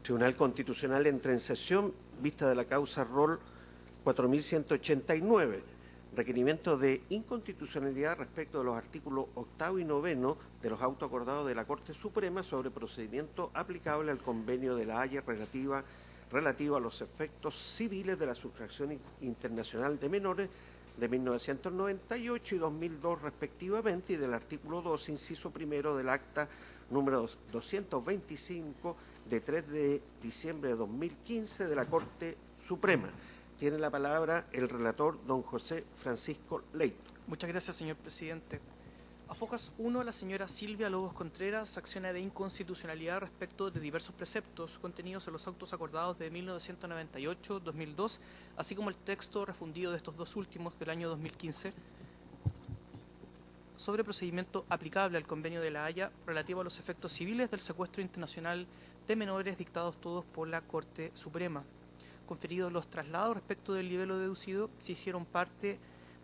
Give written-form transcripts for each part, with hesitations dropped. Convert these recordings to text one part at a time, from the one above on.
Tribunal Constitucional entra en sesión, vista de la causa ROL 4189, requerimiento de inconstitucionalidad respecto de los artículos 8 y 9 de los autos acordados de la Corte Suprema sobre procedimiento aplicable al convenio de la Haya relativo a los efectos civiles de la sustracción internacional de menores de 1998 y 2002 respectivamente, y del artículo 2, inciso primero del acta número 225 de 3 de diciembre de 2015 de la Corte Suprema. Tiene la palabra el relator, don José Francisco Leito. Muchas gracias, señor presidente. A Fojas 1, la señora Silvia Lobos Contreras acciona de inconstitucionalidad respecto de diversos preceptos contenidos en los autos acordados de 1998-2002, así como el texto refundido de estos dos últimos del año 2015, sobre procedimiento aplicable al convenio de la Haya relativo a los efectos civiles del secuestro internacional de menores dictados todos por la Corte Suprema. Conferidos los traslados respecto del libelo deducido, se hicieron parte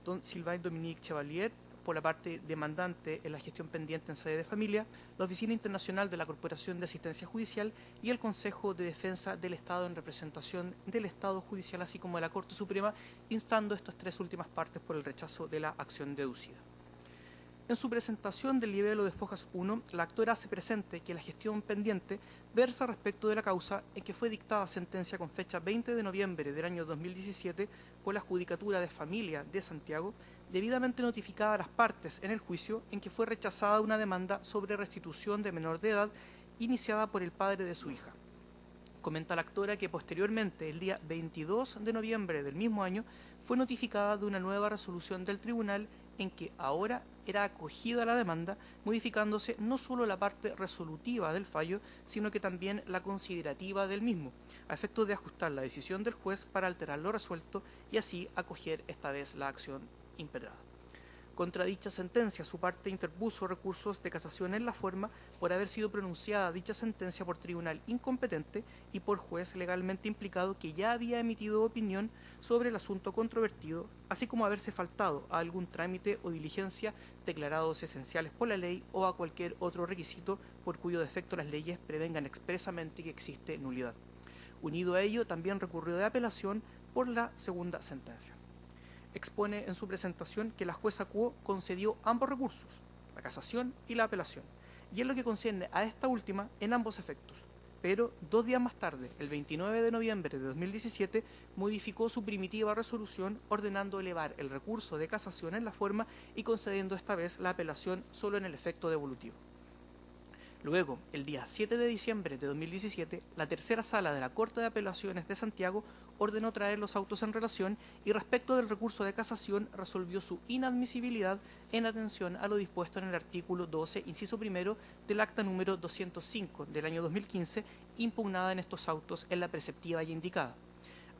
don Sylvain Dominique Chevalier, por la parte demandante en la gestión pendiente en sede de familia, la Oficina Internacional de la Corporación de Asistencia Judicial y el Consejo de Defensa del Estado en representación del Estado Judicial, así como de la Corte Suprema, instando estas tres últimas partes por el rechazo de la acción deducida. En su presentación del libelo de Fojas 1, la actora hace presente que la gestión pendiente versa respecto de la causa en que fue dictada sentencia con fecha 20 de noviembre del año 2017 por la Judicatura de Familia de Santiago, debidamente notificada a las partes en el juicio en que fue rechazada una demanda sobre restitución de menor de edad iniciada por el padre de su hija. Comenta la actora que posteriormente, el día 22 de noviembre del mismo año, fue notificada de una nueva resolución del tribunal en que ahora era acogida la demanda, modificándose no solo la parte resolutiva del fallo, sino que también la considerativa del mismo, a efectos de ajustar la decisión del juez para alterar lo resuelto y así acoger esta vez la acción impetrada. Contra dicha sentencia, su parte interpuso recursos de casación en la forma por haber sido pronunciada dicha sentencia por tribunal incompetente y por juez legalmente implicado que ya había emitido opinión sobre el asunto controvertido, así como haberse faltado a algún trámite o diligencia declarados esenciales por la ley o a cualquier otro requisito por cuyo defecto las leyes prevengan expresamente que existe nulidad. Unido a ello, también recurrió de apelación por la segunda sentencia. Expone en su presentación que la jueza Cuo concedió ambos recursos, la casación y la apelación, y en lo que concierne a esta última, en ambos efectos. Pero 2 días más tarde, el 29 de noviembre de 2017, modificó su primitiva resolución ordenando elevar el recurso de casación en la forma y concediendo esta vez la apelación solo en el efecto devolutivo. Luego, el día 7 de diciembre de 2017, la tercera sala de la Corte de Apelaciones de Santiago ordenó traer los autos en relación y respecto del recurso de casación resolvió su inadmisibilidad en atención a lo dispuesto en el artículo 12, inciso primero del acta número 205 del año 2015, impugnada en estos autos en la preceptiva ya indicada.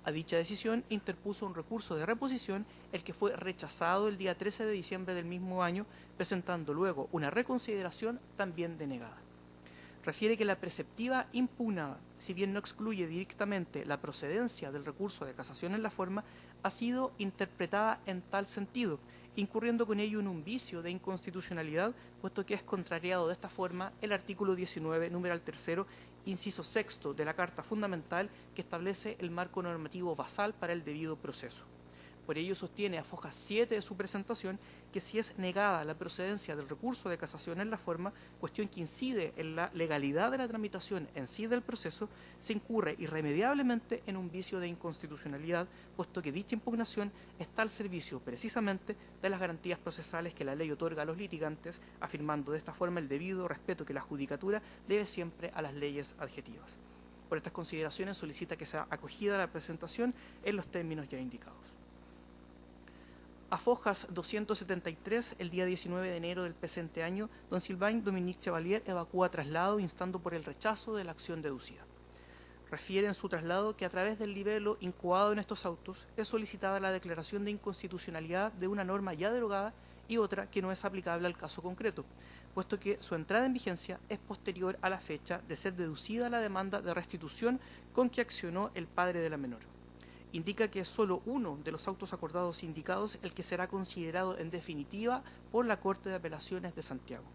A dicha decisión interpuso un recurso de reposición, el que fue rechazado el día 13 de diciembre del mismo año, presentando luego una reconsideración también denegada. Refiere que la preceptiva impugnada, si bien no excluye directamente la procedencia del recurso de casación en la forma, ha sido interpretada en tal sentido, incurriendo con ello en un vicio de inconstitucionalidad, puesto que es contrariado de esta forma el artículo 19, numeral tercero, inciso sexto de la Carta Fundamental, que establece el marco normativo basal para el debido proceso. Por ello sostiene a Fojas 7 de su presentación que si es negada la procedencia del recurso de casación en la forma, cuestión que incide en la legalidad de la tramitación en sí del proceso, se incurre irremediablemente en un vicio de inconstitucionalidad, puesto que dicha impugnación está al servicio precisamente de las garantías procesales que la ley otorga a los litigantes, afirmando de esta forma el debido respeto que la judicatura debe siempre a las leyes adjetivas. Por estas consideraciones solicita que sea acogida la presentación en los términos ya indicados. A Fojas 273, el día 19 de enero del presente año, don Sylvain Dominique Chevalier evacúa traslado instando por el rechazo de la acción deducida. Refiere en su traslado que a través del libelo incoado en estos autos es solicitada la declaración de inconstitucionalidad de una norma ya derogada y otra que no es aplicable al caso concreto, puesto que su entrada en vigencia es posterior a la fecha de ser deducida la demanda de restitución con que accionó el padre de la menor. Indica que es solo uno de los autos acordados indicados el que será considerado en definitiva por la Corte de Apelaciones de Santiago.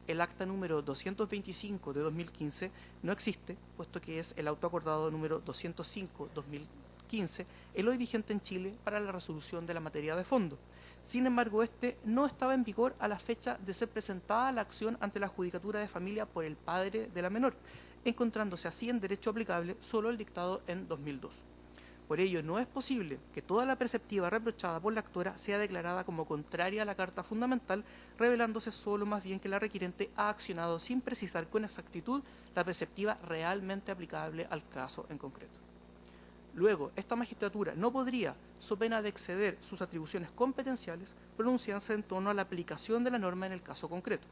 El acta número 225 de 2015 no existe, puesto que es el auto acordado número 205-2015, el hoy vigente en Chile para la resolución de la materia de fondo. Sin embargo, este no estaba en vigor a la fecha de ser presentada la acción ante la Judicatura de Familia por el padre de la menor, encontrándose así en derecho aplicable solo el dictado en 2002. Por ello, no es posible que toda la preceptiva reprochada por la actora sea declarada como contraria a la Carta Fundamental, revelándose solo más bien que la requirente ha accionado sin precisar con exactitud la preceptiva realmente aplicable al caso en concreto. Luego, esta magistratura no podría, so pena de exceder sus atribuciones competenciales, pronunciarse en torno a la aplicación de la norma en el caso concreto.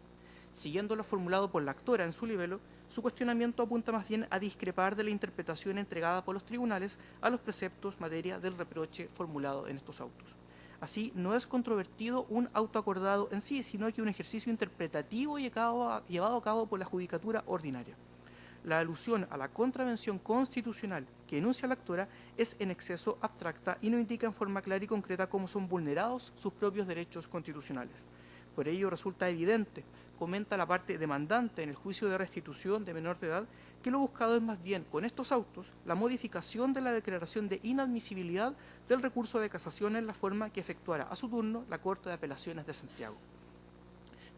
Siguiendo lo formulado por la actora en su libelo, su cuestionamiento apunta más bien a discrepar de la interpretación entregada por los tribunales a los preceptos materia del reproche formulado en estos autos. Así, no es controvertido un auto acordado en sí, sino que un ejercicio interpretativo llevado a cabo por la judicatura ordinaria. La alusión a la contravención constitucional que enuncia la actora es en exceso abstracta y no indica en forma clara y concreta cómo son vulnerados sus propios derechos constitucionales. Por ello resulta evidente, comenta la parte demandante en el juicio de restitución de menor de edad, que lo buscado es más bien, con estos autos, la modificación de la declaración de inadmisibilidad del recurso de casación en la forma que efectuará a su turno la Corte de Apelaciones de Santiago.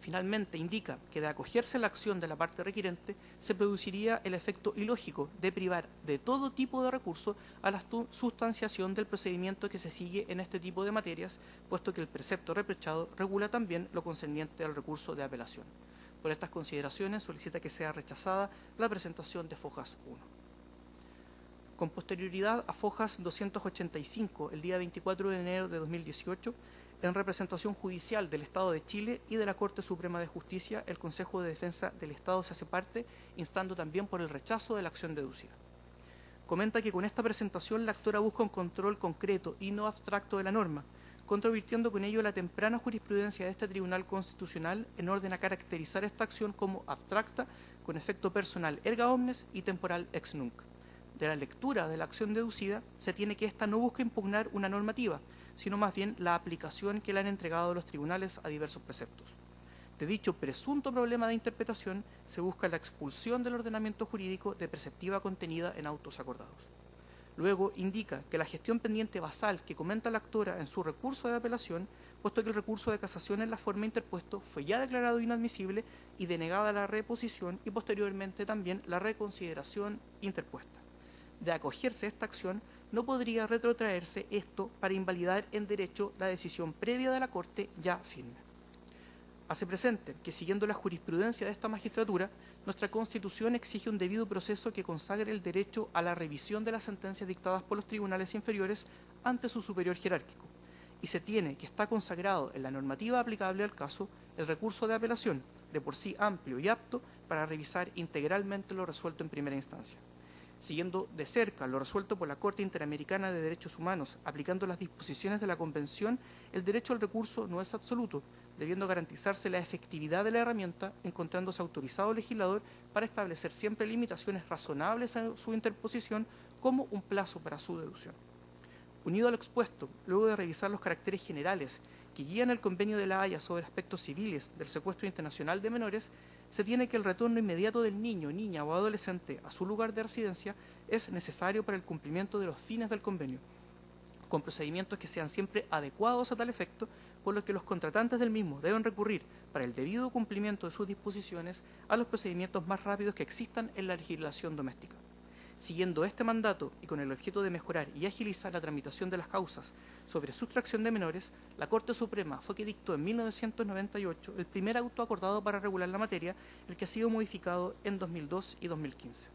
Finalmente, indica que de acogerse la acción de la parte requirente se produciría el efecto ilógico de privar de todo tipo de recurso a la sustanciación del procedimiento que se sigue en este tipo de materias, puesto que el precepto reprochado regula también lo concerniente al recurso de apelación. Por estas consideraciones, solicita que sea rechazada la presentación de Fojas 1. Con posterioridad a Fojas 285, el día 24 de enero de 2018, en representación judicial del Estado de Chile y de la Corte Suprema de Justicia, el Consejo de Defensa del Estado se hace parte, instando también por el rechazo de la acción deducida. Comenta que con esta presentación la actora busca un control concreto y no abstracto de la norma, controvirtiendo con ello la temprana jurisprudencia de este Tribunal Constitucional en orden a caracterizar esta acción como abstracta, con efecto personal erga omnes y temporal ex nunc. De la lectura de la acción deducida se tiene que ésta no busca impugnar una normativa, sino más bien la aplicación que le han entregado los tribunales a diversos preceptos. De dicho presunto problema de interpretación se busca la expulsión del ordenamiento jurídico de preceptiva contenida en autos acordados. Luego indica que la gestión pendiente basal que comenta la actora en su recurso de apelación, puesto que el recurso de casación en la forma interpuesto fue ya declarado inadmisible y denegada la reposición y posteriormente también la reconsideración interpuesta. De acogerse esta acción, no podría retrotraerse esto para invalidar en derecho la decisión previa de la Corte ya firme. Hace presente que, siguiendo la jurisprudencia de esta magistratura, nuestra Constitución exige un debido proceso que consagre el derecho a la revisión de las sentencias dictadas por los tribunales inferiores ante su superior jerárquico, y se tiene que está consagrado en la normativa aplicable al caso el recurso de apelación, de por sí amplio y apto para revisar integralmente lo resuelto en primera instancia. Siguiendo de cerca lo resuelto por la Corte Interamericana de Derechos Humanos, aplicando las disposiciones de la Convención, el derecho al recurso no es absoluto, debiendo garantizarse la efectividad de la herramienta, encontrándose autorizado el legislador para establecer siempre limitaciones razonables a su interposición como un plazo para su deducción. Unido a lo expuesto, luego de revisar los caracteres generales que guían el Convenio de la Haya sobre aspectos civiles del secuestro internacional de menores, se tiene que el retorno inmediato del niño, niña o adolescente a su lugar de residencia es necesario para el cumplimiento de los fines del convenio, con procedimientos que sean siempre adecuados a tal efecto, por lo que los contratantes del mismo deben recurrir, para el debido cumplimiento de sus disposiciones, a los procedimientos más rápidos que existan en la legislación doméstica. Siguiendo este mandato y con el objeto de mejorar y agilizar la tramitación de las causas sobre sustracción de menores, la Corte Suprema fue que dictó en 1998 el primer auto acordado para regular la materia, el que ha sido modificado en 2002 y 2015.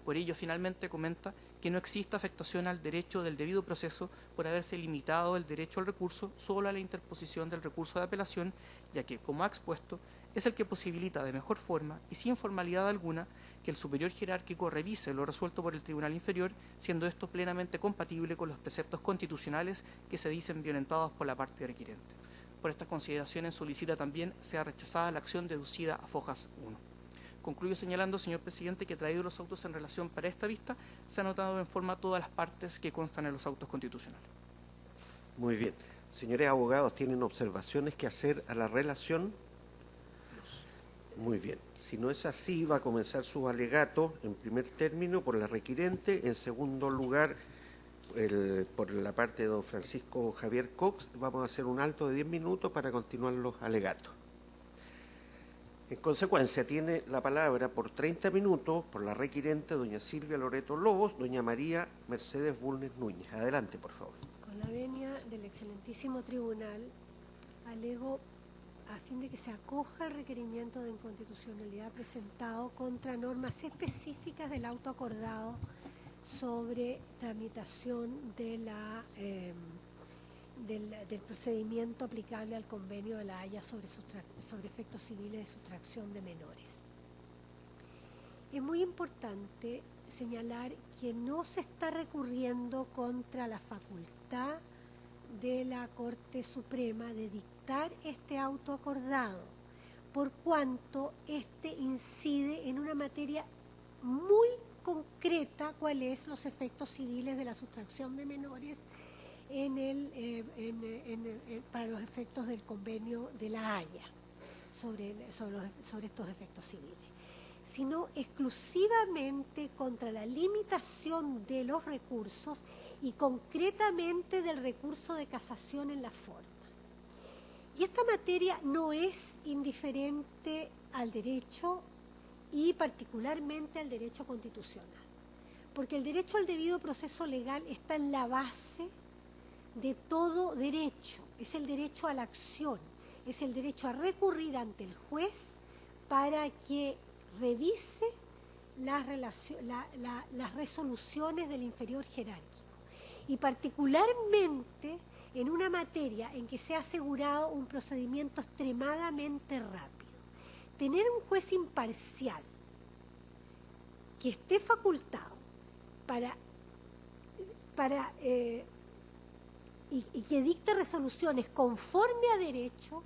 Por ello, finalmente comenta que no existe afectación al derecho del debido proceso por haberse limitado el derecho al recurso solo a la interposición del recurso de apelación, ya que, como ha expuesto, es el que posibilita de mejor forma y sin formalidad alguna que el superior jerárquico revise lo resuelto por el tribunal inferior, siendo esto plenamente compatible con los preceptos constitucionales que se dicen violentados por la parte requirente. Por estas consideraciones solicita también sea rechazada la acción deducida a Fojas 1. Concluyo señalando, señor presidente, que traído los autos en relación para esta vista, se han anotado en forma todas las partes que constan en los autos constitucionales. Muy bien. Señores abogados, ¿tienen observaciones que hacer a la relación? Muy bien. Si no es así, va a comenzar sus alegatos en primer término por la requirente, en segundo lugar por la parte de don Francisco Javier Cox. Vamos a hacer un alto de 10 minutos para continuar los alegatos. En consecuencia, tiene la palabra por 30 minutos por la requirente doña Silvia Loreto Lobos, doña María Mercedes Bulnes Núñez. Adelante, por favor. Con la venia del excelentísimo tribunal, alego a fin de que se acoja el requerimiento de inconstitucionalidad presentado contra normas específicas del auto acordado sobre tramitación de del procedimiento aplicable al convenio de la Haya sobre efectos civiles de sustracción de menores. Es muy importante señalar que no se está recurriendo contra la facultad de la Corte Suprema de dictar este auto acordado, por cuanto este incide en una materia muy concreta, cuál es los efectos civiles de la sustracción de menores para los efectos del convenio de la Haya sobre estos efectos civiles, sino exclusivamente contra la limitación de los recursos y concretamente del recurso de casación en la forma. Y esta materia no es indiferente al derecho y particularmente al derecho constitucional, porque el derecho al debido proceso legal está en la base de todo derecho, es el derecho a la acción, es el derecho a recurrir ante el juez para que revise las resoluciones del inferior jerárquico, y particularmente en una materia en que se ha asegurado un procedimiento extremadamente rápido. Tener un juez imparcial que esté facultado y que dicte resoluciones conforme a derecho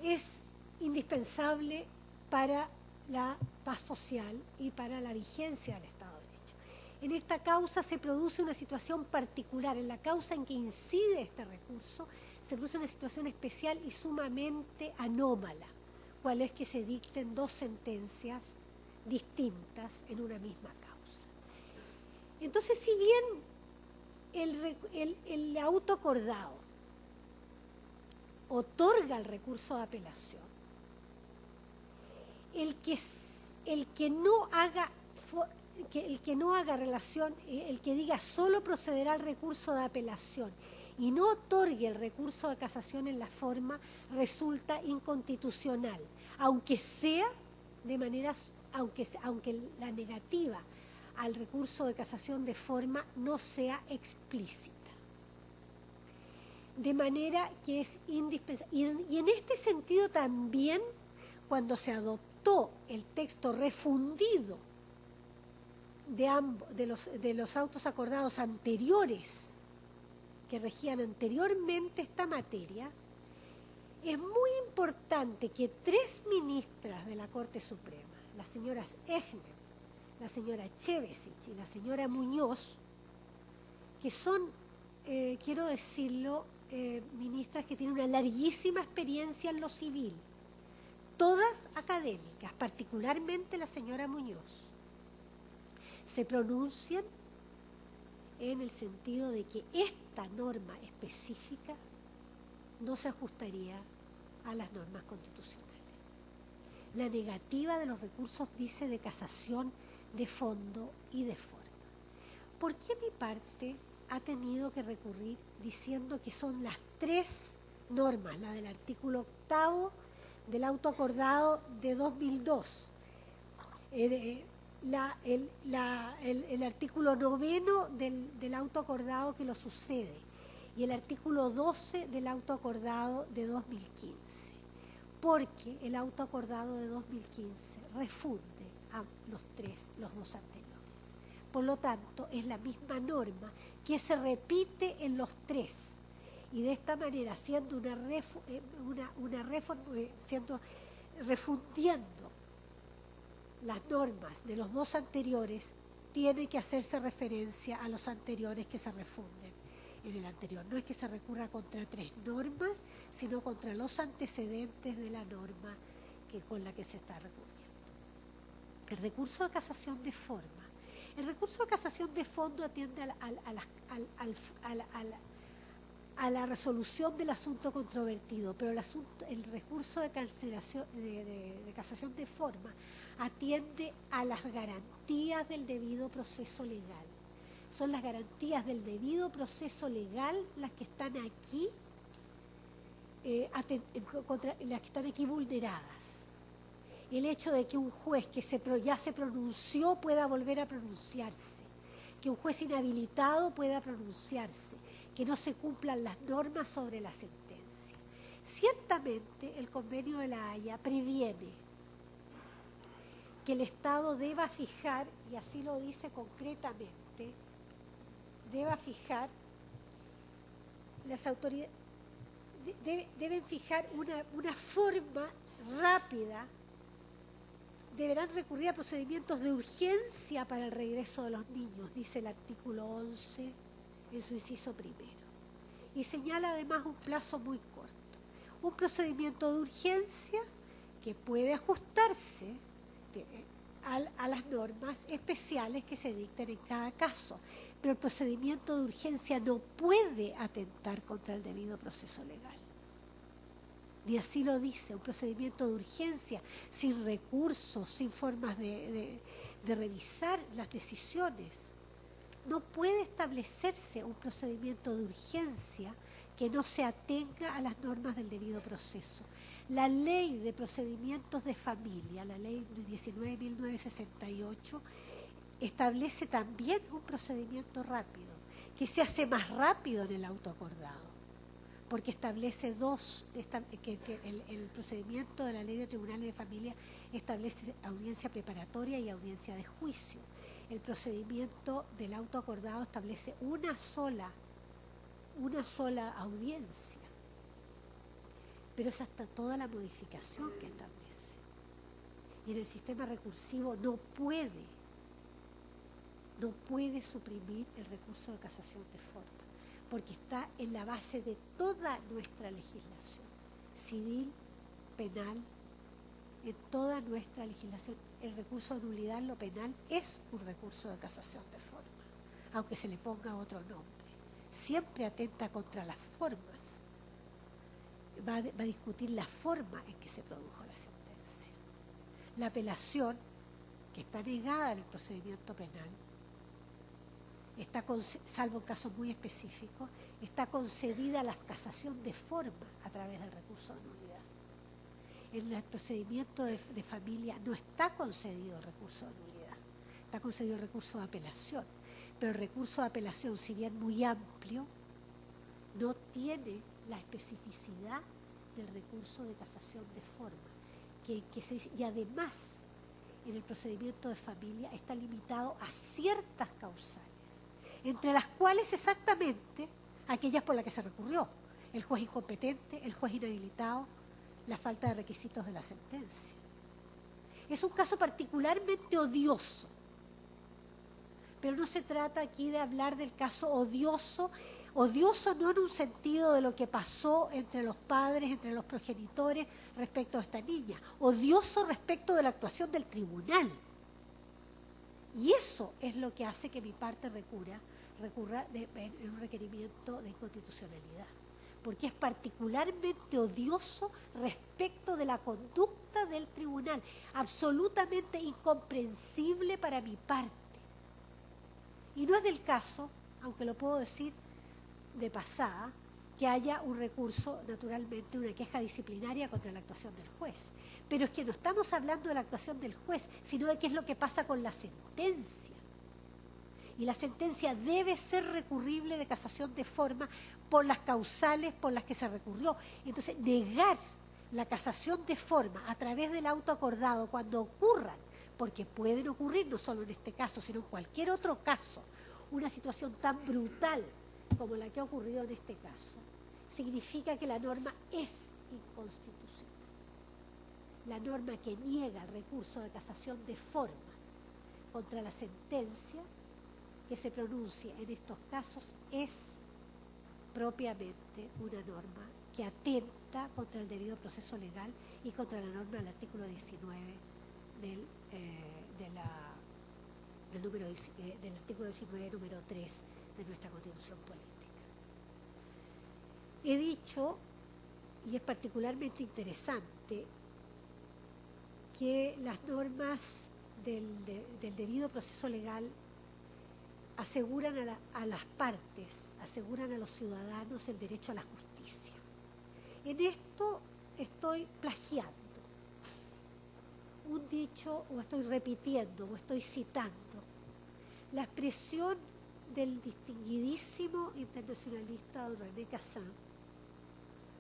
es indispensable para la paz social y para la vigencia del Estado de Derecho. En esta causa se produce una situación particular, en la causa en que incide este recurso, se produce una situación especial y sumamente anómala, cual es que se dicten dos sentencias distintas en una misma causa. Entonces, si bien el auto acordado otorga el recurso de apelación, el que no haga relación, el que diga solo procederá al recurso de apelación y no otorgue el recurso de casación en la forma, resulta inconstitucional, aunque la negativa al recurso de casación de forma no sea explícita. De manera que es indispensable. Y en este sentido también, cuando se adoptó el texto refundido de los autos acordados anteriores, que regían anteriormente esta materia, es muy importante que tres ministras de la Corte Suprema, las señoras Egner, la señora Chevesich y la señora Muñoz, que son, quiero decirlo, ministras que tienen una larguísima experiencia en lo civil, todas académicas, particularmente la señora Muñoz, se pronuncian en el sentido de que esta norma específica no se ajustaría a las normas constitucionales. La negativa de los recursos, dice, de casación de fondo y de forma. ¿Por qué mi parte ha tenido que recurrir diciendo que son las tres normas, la del artículo 8º del auto acordado de 2002, el artículo 9º del auto acordado que lo sucede y el artículo 12 del auto acordado de 2015? Porque el auto acordado de 2015 refunde a los dos anteriores. Por lo tanto, es la misma norma que se repite en los tres. Y de esta manera, refundiendo las normas de los dos anteriores, tiene que hacerse referencia a los anteriores que se refunden en el anterior. No es que se recurra contra tres normas, sino contra los antecedentes de la norma con la que se está recurriendo. El recurso de casación de forma. El recurso de casación de fondo atiende a la resolución del asunto controvertido, pero el recurso de casación de forma atiende a las garantías del debido proceso legal. Son las garantías del debido proceso legal las que están aquí, las que están aquí vulneradas. El hecho de que un juez que ya se pronunció pueda volver a pronunciarse, que un juez inhabilitado pueda pronunciarse, que no se cumplan las normas sobre la sentencia. Ciertamente el Convenio de la Haya previene que el Estado deba fijar, y así lo dice concretamente, deba fijar, las autoridades deben fijar una forma rápida, deberán recurrir a procedimientos de urgencia para el regreso de los niños, dice el artículo 11 en su inciso primero. Y señala además un plazo muy corto. Un procedimiento de urgencia que puede ajustarse a las normas especiales que se dicten en cada caso. Pero el procedimiento de urgencia no puede atentar contra el debido proceso legal. Ni así lo dice, un procedimiento de urgencia sin recursos, sin formas de revisar las decisiones. No puede establecerse un procedimiento de urgencia que no se atenga a las normas del debido proceso. La ley de procedimientos de familia, la ley 19.968, establece también un procedimiento rápido, que se hace más rápido en el auto acordado, porque establece el procedimiento de la ley de tribunales de familia establece audiencia preparatoria y audiencia de juicio. El procedimiento del auto acordado establece una sola audiencia, pero es hasta toda la modificación que establece. Y en el sistema recursivo no puede suprimir el recurso de casación de forma, porque está en la base de toda nuestra legislación, civil, penal, en toda nuestra legislación. El recurso de nulidad en lo penal es un recurso de casación de forma, aunque se le ponga otro nombre. Siempre atenta contra las formas, va a discutir la forma en que se produjo la sentencia. La apelación, que está negada en el procedimiento penal, salvo en casos muy específicos, está concedida la casación de forma a través del recurso de nulidad. En el procedimiento de familia no está concedido el recurso de nulidad, está concedido el recurso de apelación, pero el recurso de apelación, si bien muy amplio, no tiene la especificidad del recurso de casación de forma, y además en el procedimiento de familia está limitado a ciertas causales, entre las cuales exactamente aquellas por las que se recurrió: el juez incompetente, el juez inhabilitado, la falta de requisitos de la sentencia. Es un caso particularmente odioso, pero no se trata aquí de hablar del caso odioso no en un sentido de lo que pasó entre los padres, entre los progenitores respecto a esta niña, odioso respecto de la actuación del tribunal. Y eso es lo que hace que mi parte recurra en un requerimiento de inconstitucionalidad, porque es particularmente odioso respecto de la conducta del tribunal, absolutamente incomprensible para mi parte. Y no es del caso, aunque lo puedo decir de pasada, que haya un recurso, naturalmente, una queja disciplinaria contra la actuación del juez. Pero es que no estamos hablando de la actuación del juez, sino de qué es lo que pasa con la sentencia. Y la sentencia debe ser recurrible de casación de forma por las causales por las que se recurrió. Entonces, negar la casación de forma a través del auto acordado cuando ocurran, porque pueden ocurrir no solo en este caso, sino en cualquier otro caso, una situación tan brutal como la que ha ocurrido en este caso, significa que la norma es inconstitucional. La norma que niega el recurso de casación de forma contra la sentencia que se pronuncie en estos casos es propiamente una norma que atenta contra el debido proceso legal y contra la norma del artículo 19 del, del artículo 19, número 3 de nuestra Constitución Política. He dicho, y es particularmente interesante, que las normas del debido proceso legal aseguran a las partes, aseguran a los ciudadanos el derecho a la justicia. En esto estoy plagiando un dicho, o estoy repitiendo, o estoy citando la expresión del distinguidísimo internacionalista don René Cassin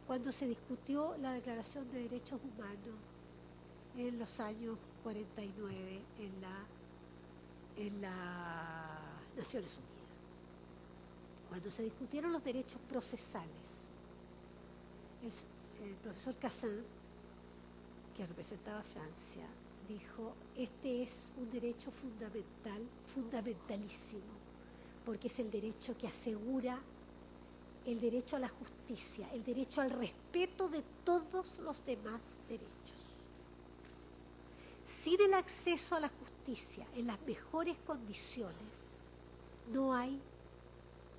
cuando se discutió la Declaración de Derechos Humanos en los años 49 en las Naciones Unidas. Cuando se discutieron los derechos procesales, el profesor Cassin, que representaba a Francia, dijo: este es un derecho fundamental, fundamentalísimo, porque es el derecho que asegura el derecho a la justicia, el derecho al respeto de todos los demás derechos. Sin el acceso a la justicia en las mejores condiciones, no hay,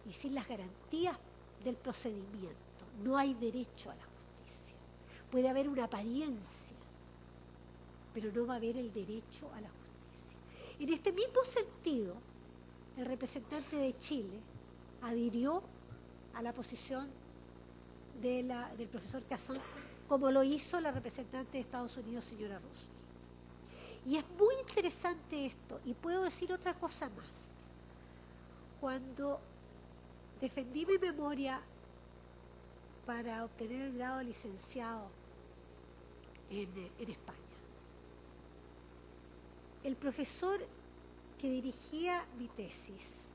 y sin las garantías del procedimiento, no hay derecho a la justicia. Puede haber una apariencia, pero no va a haber el derecho a la justicia. En este mismo sentido, el representante de Chile adhirió a la posición del profesor Cassin, como lo hizo la representante de Estados Unidos, señora Roosevelt. Y es muy interesante esto, y puedo decir otra cosa más. Cuando defendí mi memoria para obtener el grado de licenciado en España, el profesor que dirigía mi tesis,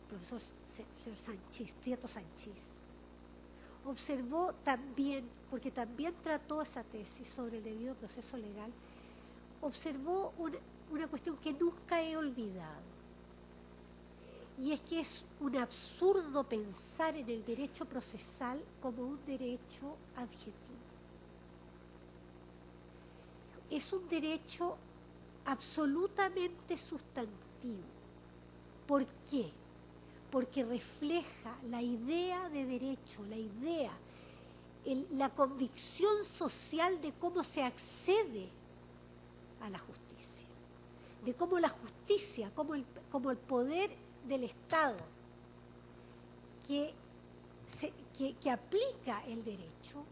el profesor Prieto Sanchís, observó también, porque también trató esa tesis sobre el debido proceso legal, observó una cuestión que nunca he olvidado, y es que es un absurdo pensar en el derecho procesal como un derecho adjetivo. Es un derecho absolutamente sustantivo. ¿Por qué? Porque refleja la idea de derecho, la idea, la convicción social de cómo se accede a la justicia, de cómo la justicia, como el poder del Estado que aplica el derecho,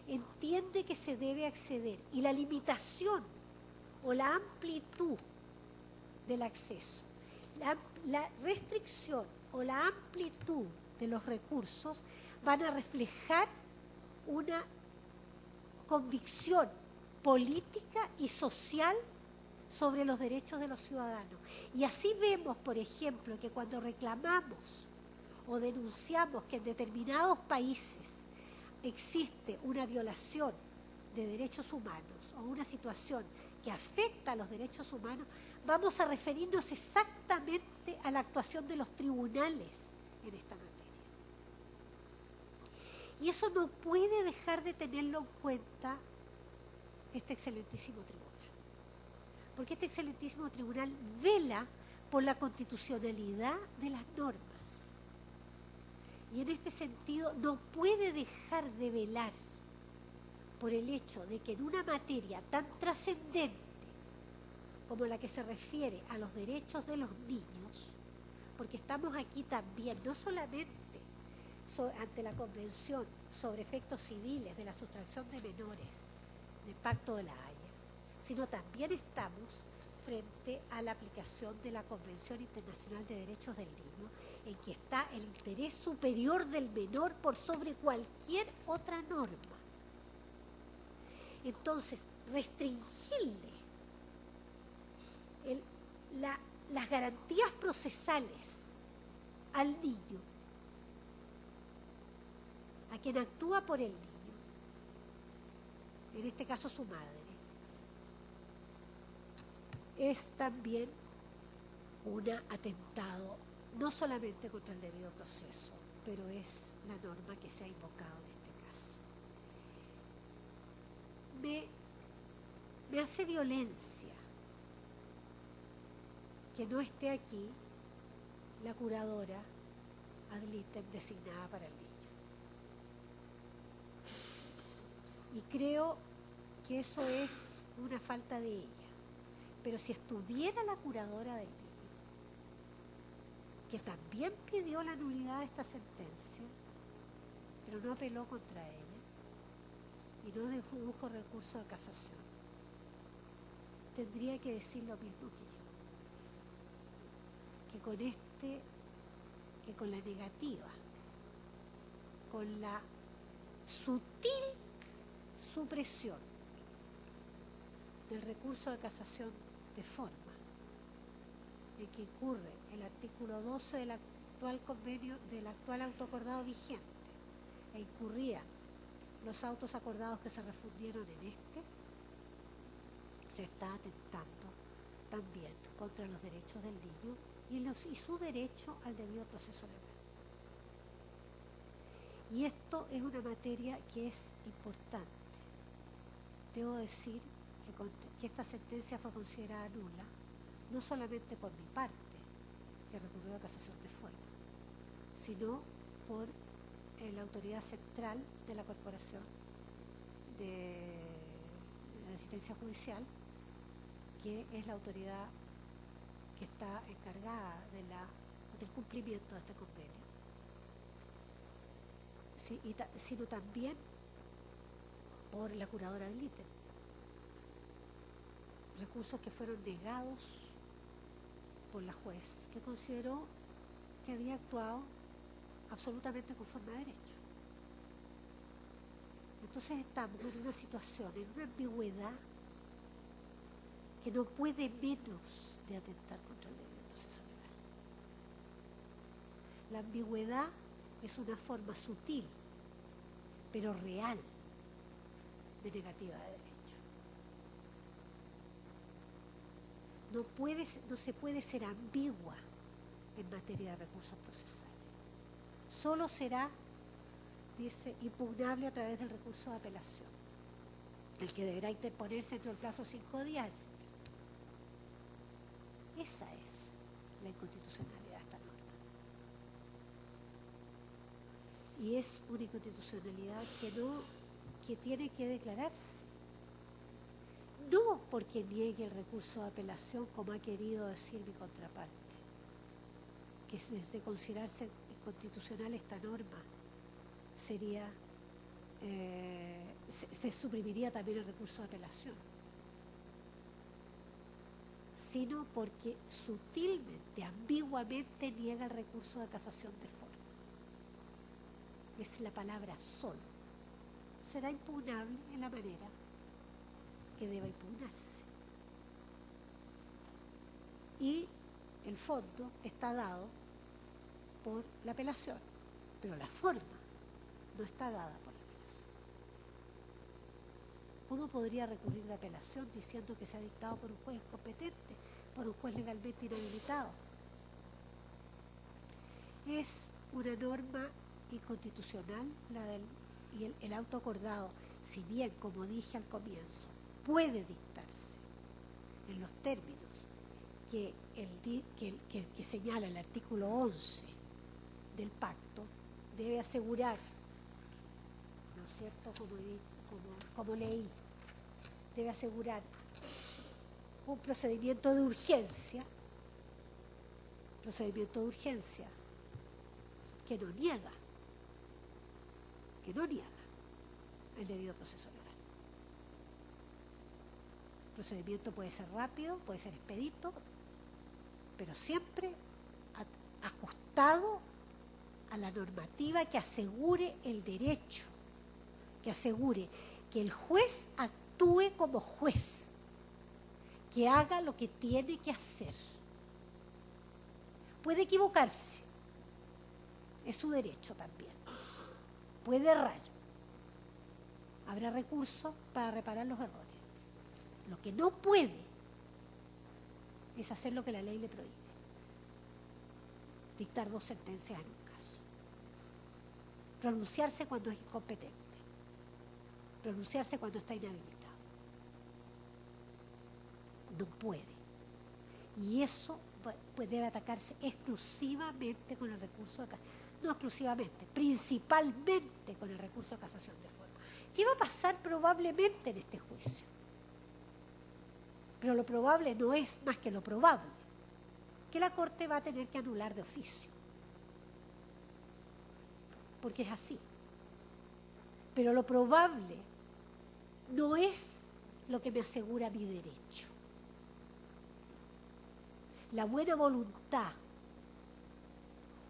entiende que se debe acceder, y la limitación o la amplitud del acceso, la restricción o la amplitud de los recursos van a reflejar una convicción política y social sobre los derechos de los ciudadanos. Y así vemos, por ejemplo, que cuando reclamamos o denunciamos que en determinados países existe una violación de derechos humanos o una situación que afecta a los derechos humanos, vamos a referirnos exactamente a la actuación de los tribunales en esta materia. Y eso no puede dejar de tenerlo en cuenta este excelentísimo tribunal. Porque este excelentísimo tribunal vela por la constitucionalidad de las normas. Y en este sentido no puede dejar de velar por el hecho de que en una materia tan trascendente como la que se refiere a los derechos de los niños, porque estamos aquí también, no solamente ante la Convención sobre Efectos Civiles de la Sustracción de Menores del Pacto de la Haya, sino también estamos frente a la aplicación de la Convención Internacional de Derechos del Niño, en que está el interés superior del menor por sobre cualquier otra norma. Entonces, restringirle las garantías procesales al niño, a quien actúa por el niño, en este caso su madre, es también un atentado no solamente contra el debido proceso, pero es la norma que se ha invocado en este caso. me hace violencia que no esté aquí la curadora ad litem designada para el niño. Y creo que eso es una falta de ella. Pero si estuviera la curadora del niño, que también pidió la nulidad de esta sentencia, pero no apeló contra ella y no dedujo recurso de casación, tendría que decir lo mismo que yo, que con la negativa, con la sutil supresión del recurso de casación de forma en que incurre el artículo 12 del actual convenio, del actual auto acordado vigente, e incurrían los autos acordados que se refundieron en se está atentando también contra los derechos del niño y su derecho al debido proceso legal. Y esto es una materia que es importante. Debo decir que esta sentencia fue considerada nula, no solamente por mi parte, que recurrió a casación de forma, sino por la autoridad central de la Corporación de Asistencia Judicial, que es la autoridad que está encargada del cumplimiento de este convenio, sino también por la curadora del ítem. Recursos que fueron negados por la juez, que consideró que había actuado absolutamente conforme a derecho. Entonces estamos en una situación, en una ambigüedad que no puede menos de atentar contra el debido proceso legal. La ambigüedad es una forma sutil, pero real, de negativa de derecho. No se puede ser ambigua en materia de recursos procesales. Solo será, dice, impugnable a través del recurso de apelación, el que deberá interponerse dentro del plazo de 5 días. Esa es la inconstitucionalidad de esta norma. Y es una inconstitucionalidad que tiene que declararse. No porque niegue el recurso de apelación, como ha querido decir mi contraparte, que desde considerarse inconstitucional esta norma sería, se suprimiría también el recurso de apelación, sino porque sutilmente, ambiguamente niega el recurso de casación de forma. Es la palabra solo. Será impugnable en la manera que deba impugnarse. Y el fondo está dado por la apelación, pero la forma no está dada por la apelación. ¿Cómo podría recurrir de apelación diciendo que se ha dictado por un juez incompetente, por un juez legalmente inhabilitado? Es una norma inconstitucional y el auto acordado, si bien, como dije al comienzo, puede dictarse en los términos que señala el artículo 11 del pacto, debe asegurar, ¿no es cierto?, como leí, debe asegurar un procedimiento de urgencia que no niega el debido proceso legal. El procedimiento puede ser rápido, puede ser expedito, pero siempre ajustado a la normativa que asegure el derecho, que asegure que el juez actúe como juez, que haga lo que tiene que hacer. Puede equivocarse, es su derecho también. Puede errar. Habrá recursos para reparar los errores. Lo que no puede es hacer lo que la ley le prohíbe. Dictar 2 sentencias en un caso. Pronunciarse cuando es incompetente. Pronunciarse cuando está inhabilitado. No puede. Y eso pues debe atacarse exclusivamente con el recurso de casación. No exclusivamente, principalmente con el recurso de casación de forma. ¿Qué va a pasar probablemente en este juicio? Pero lo probable no es más que lo probable, que la Corte va a tener que anular de oficio. Porque es así. Pero lo probable no es lo que me asegura mi derecho. La buena voluntad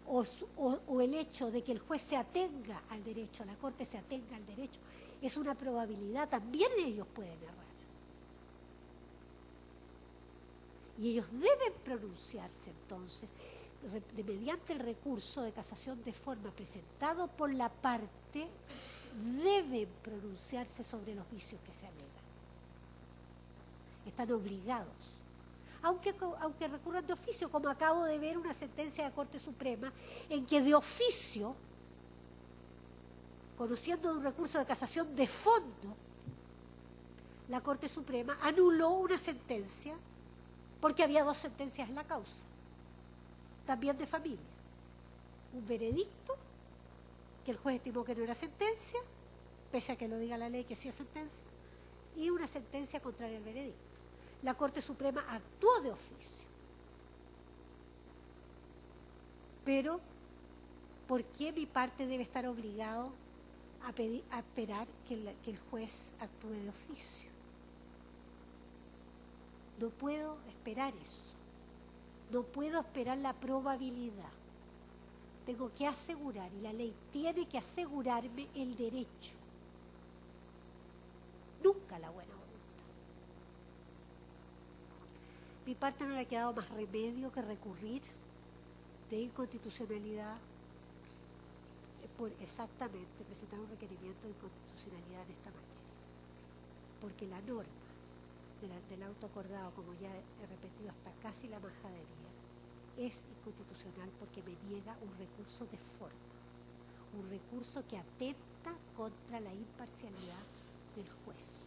o el hecho de que el juez se atenga al derecho, la Corte se atenga al derecho, es una probabilidad. También ellos pueden errar. Y ellos deben pronunciarse entonces mediante el recurso de casación de forma presentado por la parte, deben pronunciarse sobre los vicios que se alegan. Están obligados. Aunque recurran de oficio, como acabo de ver una sentencia de la Corte Suprema en que de oficio, conociendo de un recurso de casación de fondo, la Corte Suprema anuló una sentencia porque había dos sentencias en la causa, también de familia. Un veredicto que el juez estimó que no era sentencia, pese a que lo diga la ley que sí es sentencia, y una sentencia contraria al veredicto. La Corte Suprema actuó de oficio. Pero, ¿por qué mi parte debe estar obligado a esperar que el juez actúe de oficio? No puedo esperar eso. No puedo esperar la probabilidad. Tengo que asegurar, y la ley tiene que asegurarme el derecho. Nunca la buena voluntad. Mi parte no le ha quedado más remedio que recurrir de inconstitucionalidad por exactamente presentar un requerimiento de inconstitucionalidad en esta materia. Porque la norma del auto acordado, como ya he repetido hasta casi la majadería, es inconstitucional porque me niega un recurso de forma, un recurso que atenta contra la imparcialidad del juez,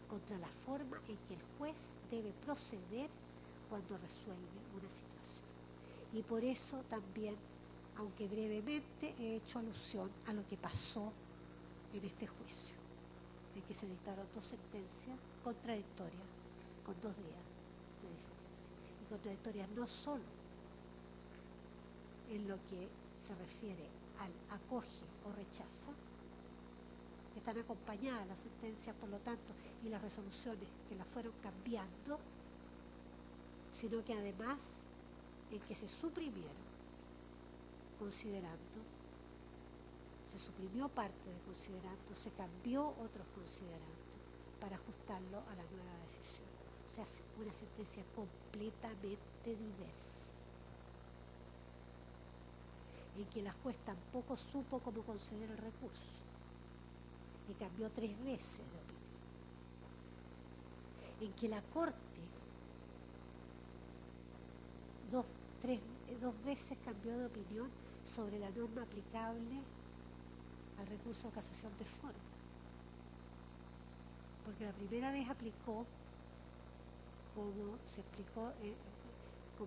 contra la forma en que el juez debe proceder cuando resuelve una situación. Y por eso también, aunque brevemente, he hecho alusión a lo que pasó en este juicio, en que se dictaron dos sentencias contradictorias con 2 días de diferencia. Y contradictorias no solo en lo que se refiere al acoge o rechaza, están acompañadas las sentencias, por lo tanto, y las resoluciones que las fueron cambiando, sino que además en que se suprimieron considerando, se suprimió parte de considerando, se cambió otros considerandos para ajustarlo a la nueva decisión. O sea, una sentencia completamente diversa, en que la juez tampoco supo cómo conceder el recurso y cambió 3 veces de opinión, en que la Corte dos veces cambió de opinión sobre la norma aplicable al recurso de casación de forma. Porque la primera vez aplicó, como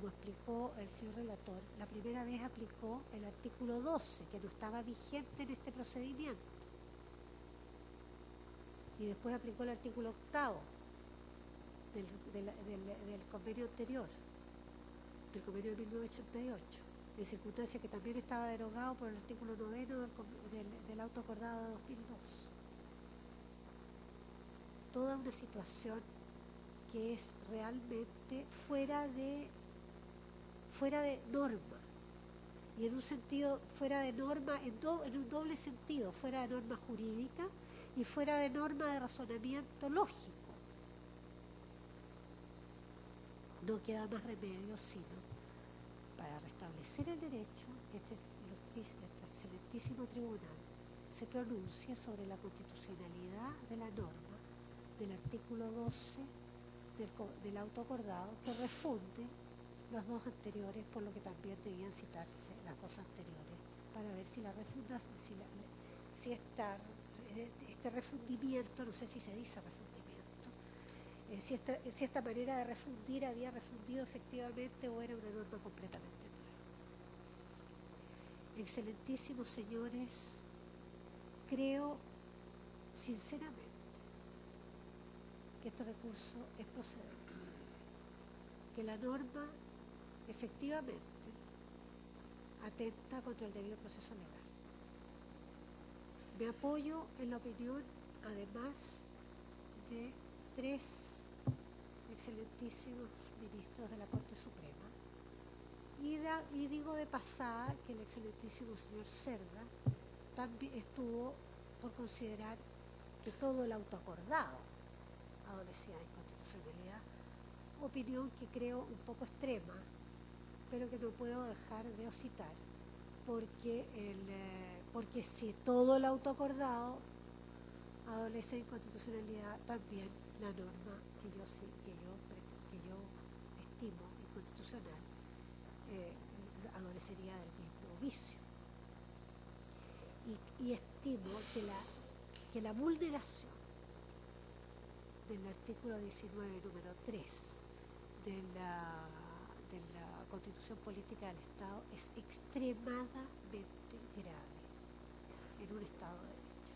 explicó el señor relator, la primera vez aplicó el artículo 12, que no estaba vigente en este procedimiento. Y después aplicó el artículo 8 del convenio anterior, del convenio de 1988, en circunstancia que también estaba derogado por el artículo 9 del auto acordado de 2002. Toda una situación que es realmente fuera de norma, y en un sentido fuera de norma, en un doble sentido, fuera de norma jurídica y fuera de norma de razonamiento lógico. No queda más remedio sino, para restablecer el derecho, que este excelentísimo tribunal se pronuncie sobre la constitucionalidad de la norma del artículo 12 del auto acordado, que refunde los 2 anteriores, por lo que también debían citarse las 2 anteriores, para ver si este refundimiento, no sé si se dice refundimiento, si esta manera de refundir había refundido efectivamente o era una norma completamente nueva. Excelentísimos señores, creo sinceramente que este recurso es procedente, que la norma efectivamente atenta contra el debido proceso legal. Me apoyo en la opinión, además, de 3 excelentísimos ministros de la Corte Suprema, y digo de pasada que el excelentísimo señor Cerda también estuvo por considerar que todo el autoacordado adolecía de inconstitucionalidad, opinión que creo un poco extrema, pero que no puedo dejar de citar, porque si todo el autoacordado adolece de inconstitucionalidad, también la norma que yo estimo inconstitucional adolecería del mismo vicio. Y estimo que la vulneración del artículo 19, número 3 de la Constitución Política del Estado es extremadamente grave en un Estado de Derecho,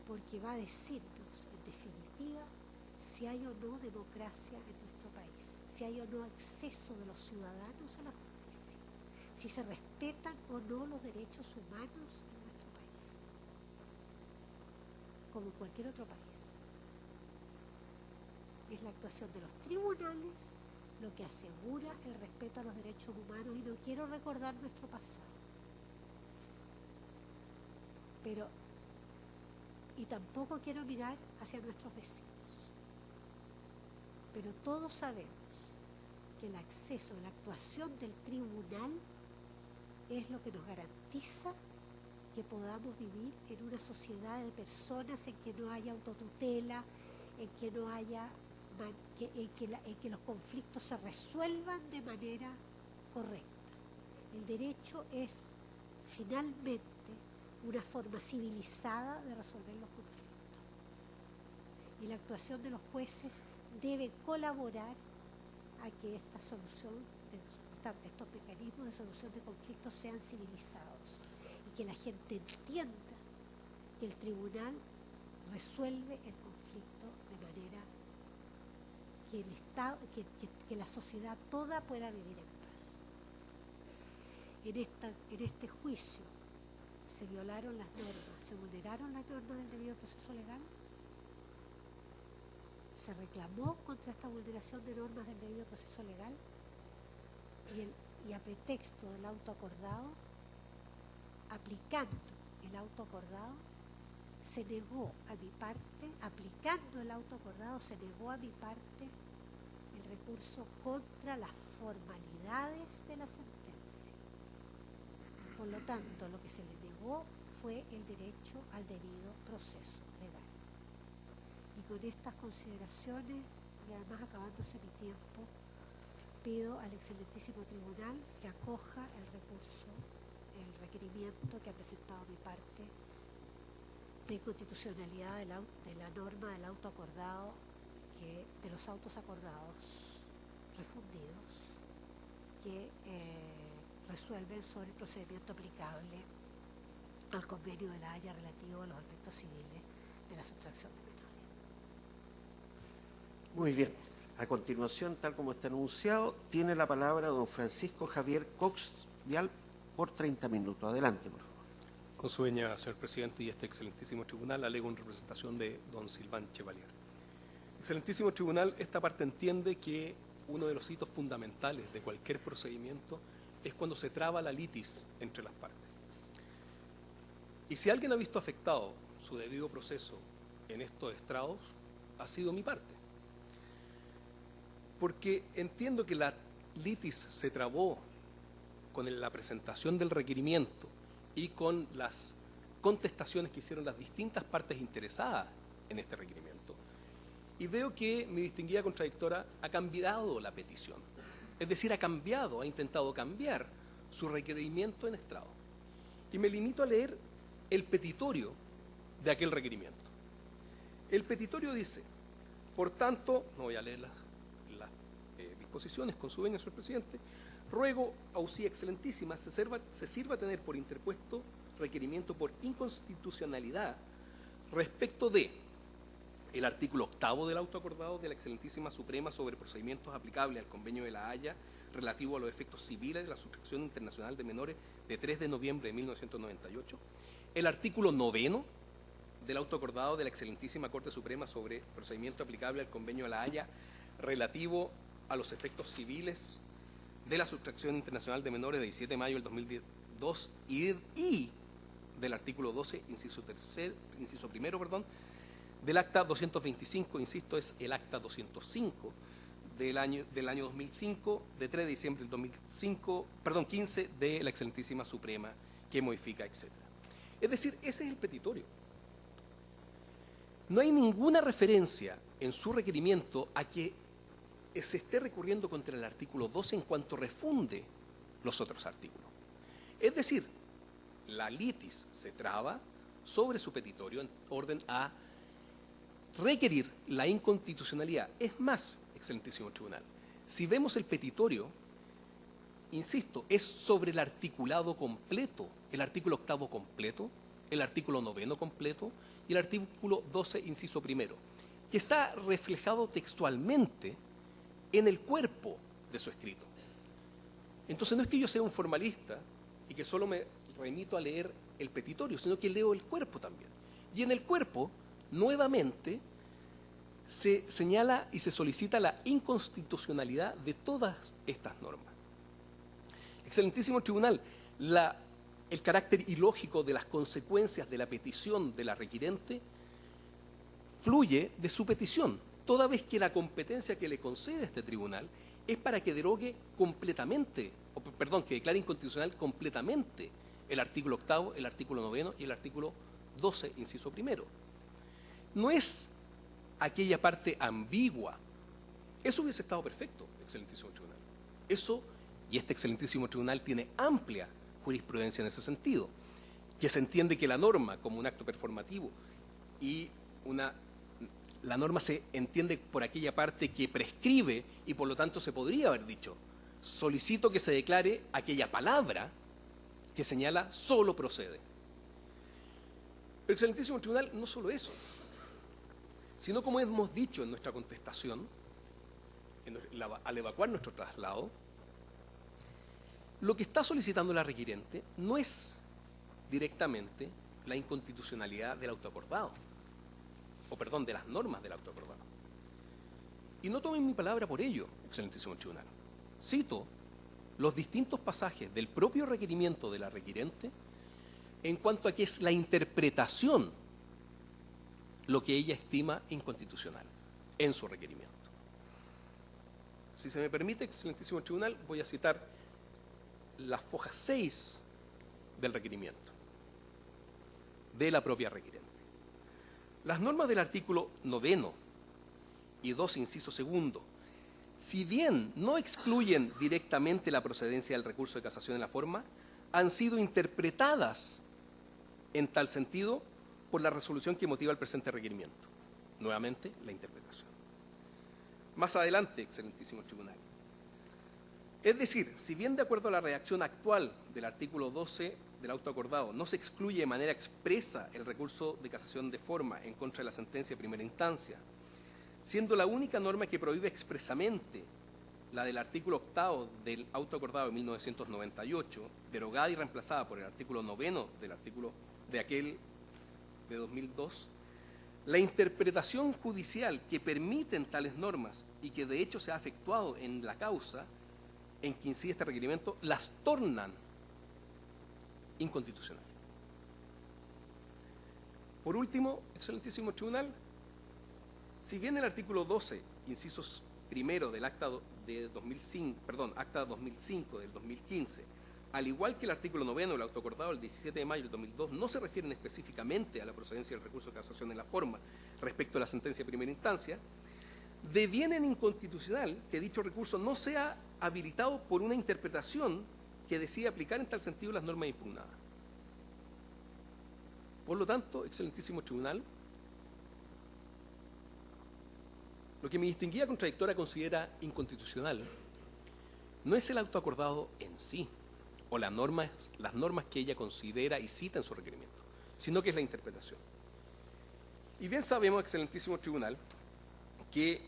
porque va a decirnos, en definitiva, si hay o no democracia en nuestro país, si hay o no acceso de los ciudadanos a la justicia, si se respetan o no los derechos humanos en nuestro país, como en cualquier otro país. Es la actuación de los tribunales lo que asegura el respeto a los derechos humanos, y no quiero recordar nuestro pasado. Y tampoco quiero mirar hacia nuestros vecinos. Pero todos sabemos que el acceso, la actuación del tribunal es lo que nos garantiza que podamos vivir en una sociedad de personas en que no haya autotutela, en que no haya en que los conflictos se resuelvan de manera correcta. El derecho es finalmente una forma civilizada de resolver los conflictos. Y la actuación de los jueces debe colaborar a que estos mecanismos de solución de conflictos sean civilizados y que la gente entienda que el tribunal resuelve el conflicto de manera que el Estado, que la sociedad toda pueda vivir en paz. En este juicio se violaron las normas, se vulneraron las normas del debido proceso legal, se reclamó contra esta vulneración de normas del debido proceso legal, y a pretexto del auto acordado, aplicando el auto acordado, se negó a mi parte, aplicando el auto acordado, se negó a mi parte el recurso contra las formalidades de la sentencia. Por lo tanto, lo que se le negó fue el derecho al debido proceso legal. Y con estas consideraciones, y además acabándose mi tiempo, pido al excelentísimo tribunal que acoja el recurso, el requerimiento que ha presentado mi parte de inconstitucionalidad de la norma del auto acordado, de los autos acordados refundidos, que resuelven sobre el procedimiento aplicable al convenio de La Haya relativo a los efectos civiles de la sustracción de menores. Muy bien. A continuación, tal como está anunciado, tiene la palabra don Francisco Javier Cox Vial por 30 minutos. Adelante, por favor. Con su venia, señor presidente, y este excelentísimo tribunal, alego en representación de don Silván Chevalier. Excelentísimo tribunal, esta parte entiende que uno de los hitos fundamentales de cualquier procedimiento es cuando se traba la litis entre las partes. Y si alguien ha visto afectado su debido proceso en estos estrados, ha sido mi parte. Porque entiendo que la litis se trabó con la presentación del requerimiento y con las contestaciones que hicieron las distintas partes interesadas en este requerimiento. Y veo que mi distinguida contradictora ha cambiado la petición. Es decir, ha intentado cambiar su requerimiento en estrado. Y me limito a leer el petitorio de aquel requerimiento. El petitorio dice: Por tanto, no voy a leer las disposiciones con su venia, señor presidente. Ruego a usía excelentísima se sirva tener por interpuesto requerimiento por inconstitucionalidad respecto de el artículo 8º del auto acordado de la excelentísima Suprema sobre procedimientos aplicables al convenio de La Haya relativo a los efectos civiles de la sustracción internacional de menores de 3 de noviembre de 1998, el artículo 9º del auto acordado de la excelentísima Corte Suprema sobre procedimiento aplicable al convenio de La Haya relativo a los efectos civiles de la sustracción internacional de menores de 17 de mayo del 2002 y del artículo 12, inciso primero, del acta 225, insisto, es el acta 205 del año 2005, de 3 de diciembre del 15 de la excelentísima Suprema, que modifica, etc. Es decir, ese es el petitorio. No hay ninguna referencia en su requerimiento a que se esté recurriendo contra el artículo 12 en cuanto refunde los otros artículos. Es decir, la litis se traba sobre su petitorio en orden a requerir la inconstitucionalidad. Es más, excelentísimo tribunal, si vemos el petitorio, insisto, es sobre el articulado completo, el artículo 8º completo, el artículo 9º completo y el artículo 12, inciso primero, que está reflejado textualmente en el cuerpo de su escrito. Entonces no es que yo sea un formalista y que solo me remito a leer el petitorio, sino que leo el cuerpo también. Y en el cuerpo, nuevamente, se señala y se solicita la inconstitucionalidad de todas estas normas. Excelentísimo tribunal, el carácter ilógico de las consecuencias de la petición de la requirente fluye de su petición, toda vez que la competencia que le concede este tribunal es para que derogue completamente, que declare inconstitucional completamente el artículo 8º, el artículo 9º y el artículo 12, inciso primero. No es aquella parte ambigua. Eso hubiese estado perfecto, excelentísimo tribunal. Eso, y este excelentísimo tribunal tiene amplia jurisprudencia en ese sentido, que se entiende que la norma como un acto performativo y la norma se entiende por aquella parte que prescribe y por lo tanto se podría haber dicho, solicito que se declare aquella palabra que señala solo procede. Pero excelentísimo tribunal, no solo eso, sino como hemos dicho en nuestra contestación, al evacuar nuestro traslado, lo que está solicitando la requirente no es directamente la inconstitucionalidad del autoacordado, de las normas del autoacordado. Y no tomen mi palabra por ello, excelentísimo tribunal. Cito los distintos pasajes del propio requerimiento de la requirente en cuanto a que es la interpretación lo que ella estima inconstitucional en su requerimiento. Si se me permite, excelentísimo tribunal, voy a citar la foja 6 del requerimiento de la propia requirente. Las normas del artículo 9º y 2, inciso segundo, si bien no excluyen directamente la procedencia del recurso de casación en la forma, han sido interpretadas en tal sentido por la resolución que motiva el presente requerimiento. Nuevamente, la interpretación. Más adelante, excelentísimo tribunal. Es decir, si bien de acuerdo a la redacción actual del artículo 12 del auto acordado no se excluye de manera expresa el recurso de casación de forma en contra de la sentencia de primera instancia, siendo la única norma que prohíbe expresamente la del artículo 8º del auto acordado de 1998, derogada y reemplazada por el artículo 9º del artículo de aquel de 2002, la interpretación judicial que permiten tales normas y que de hecho se ha efectuado en la causa en que incide este requerimiento, las tornan inconstitucional. Por último, excelentísimo tribunal, si bien el artículo 12, incisos primero del acta de 2005, acta 2005 del 2015, al igual que el artículo 9º del autoacordado del 17 de mayo del 2002, no se refieren específicamente a la procedencia del recurso de casación en la forma respecto a la sentencia de primera instancia, devienen inconstitucional que dicho recurso no sea habilitado por una interpretación que decide aplicar en tal sentido las normas impugnadas. Por lo tanto, excelentísimo tribunal, Lo que mi distinguida contradictora considera inconstitucional no es el auto acordado en sí, o las normas que ella considera y cita en su requerimiento, sino que es la interpretación. Y bien sabemos, excelentísimo tribunal, que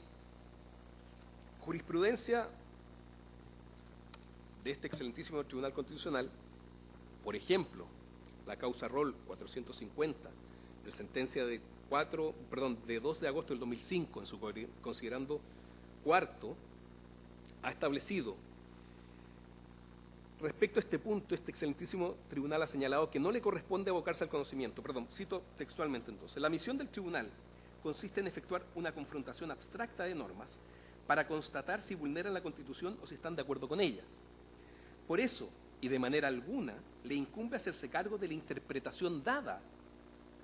jurisprudencia de este excelentísimo Tribunal Constitucional, por ejemplo, la causa Roll 450, de sentencia de 2 de agosto del 2005, en su considerando cuarto, ha establecido, respecto a este punto, este excelentísimo tribunal ha señalado que no le corresponde abocarse al conocimiento. Cito textualmente entonces: la misión del tribunal consiste en efectuar una confrontación abstracta de normas para constatar si vulneran la Constitución o si están de acuerdo con ellas. Por eso, y de manera alguna, le incumbe hacerse cargo de la interpretación dada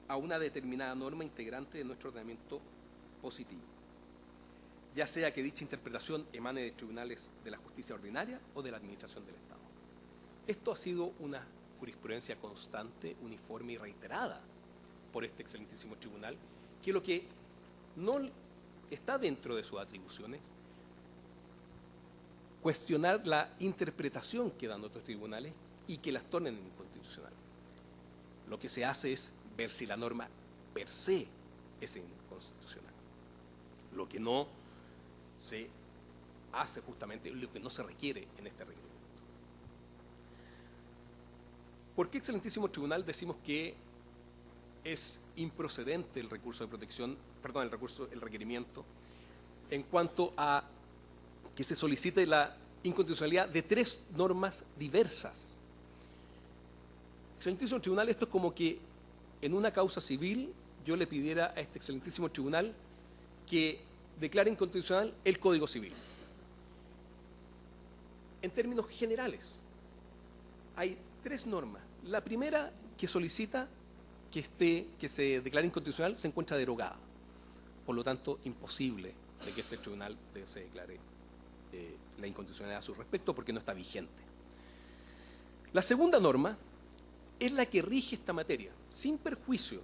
a una determinada norma integrante de nuestro ordenamiento positivo, ya sea que dicha interpretación emane de tribunales de la justicia ordinaria o de la administración del Estado. Esto ha sido una jurisprudencia constante, uniforme y reiterada por este excelentísimo tribunal, que lo que no está dentro de sus atribuciones, cuestionar la interpretación que dan otros tribunales y que las tornen inconstitucional. Lo que se hace es ver si la norma per se es inconstitucional. Lo que no se hace justamente, lo que no se requiere en este requerimiento. ¿Por qué, excelentísimo tribunal, decimos que es improcedente el recurso de protección, el requerimiento, en cuanto a que se solicite la inconstitucionalidad de 3 normas diversas? Excelentísimo tribunal, esto es como que en una causa civil yo le pidiera a este excelentísimo tribunal que declare inconstitucional el Código Civil. En términos generales, hay 3 normas. La primera que solicita que se declare inconstitucional se encuentra derogada. Por lo tanto, imposible de que este tribunal se declare la inconstitucionalidad a su respecto, porque no está vigente. La segunda norma es la que rige esta materia, sin perjuicio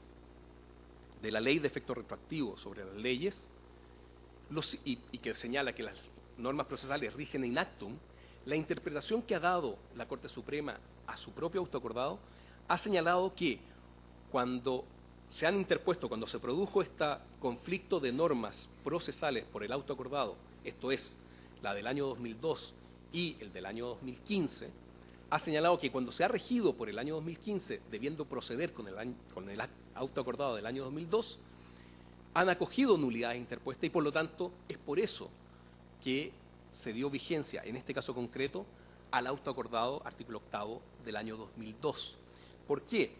de la ley de efecto retroactivo sobre las leyes, y que señala que las normas procesales rigen in actum. La interpretación que ha dado la Corte Suprema a su propio autoacordado ha señalado que cuando se han interpuesto, cuando se produjo este conflicto de normas procesales por el autoacordado, esto es, la del año 2002 y el del año 2015, ha señalado que cuando se ha regido por el año 2015, debiendo proceder con el autoacordado del año 2002, han acogido nulidades interpuestas y por lo tanto es por eso que se dio vigencia, en este caso concreto, al autoacordado artículo 8º del año 2002. ¿Por qué?